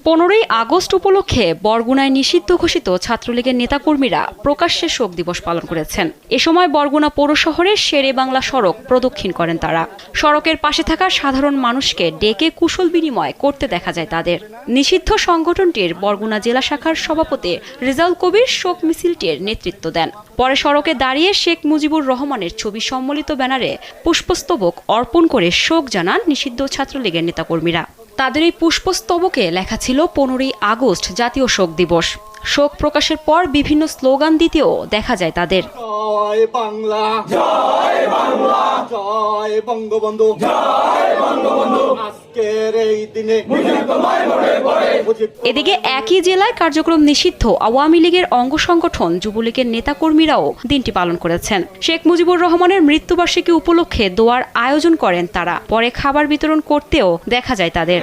15ই August উপলক্ষে বরগুনায় নিষিদ্ধ ঘোষিত ছাত্রলীগের নেতাকর্মীরা প্রকাশ্যে শোক দিবস পালন করেছেন। এ সময় বরগুনা পৌর শহরের শেরে বাংলা সড়ক প্রদক্ষিণ করেন তারা। সড়কের পাশে থাকা সাধারণ মানুষকে ডেকে কুশল বিনিময় করতে দেখা যায় তাদের। নিষিদ্ধ সংগঠনটির বরগুনা জেলা শাখার সভাপতি রেজাউল কবির শোক মিছিলটির নেতৃত্ব দেন। পরে সড়কে দাঁড়িয়ে শেখ মুজিবুর রহমানের ছবি সম্বলিত ব্যানারে পুষ্পস্তবক অর্পণ করে শোক জানান নিষিদ্ধ ছাত্রলীগের নেতাকর্মীরা। তাদের এই পুষ্পস্তবকে লেখা ছিল 15ই আগস্ট জাতীয় শোক দিবস। শোক প্রকাশের পর বিভিন্ন স্লোগান দিতেও দেখা যায় তাদের। জয় বাংলা, জয় বাংলা, জয় বঙ্গবন্ধু, জয় বঙ্গবন্ধু, আজকের এই দিনে এদিকে একই জেলায় কার্যক্রম নিষিদ্ধ আওয়ামী লীগের অঙ্গ সংগঠন যুবলীগের নেতাকর্মীরাও দিনটি পালন করেছেন। শেখ মুজিবুর রহমানের মৃত্যুবার্ষিকী উপলক্ষে দোয়ার আয়োজন করেন তারা। পরে খাবার বিতরণ করতেও দেখা যায় তাদের।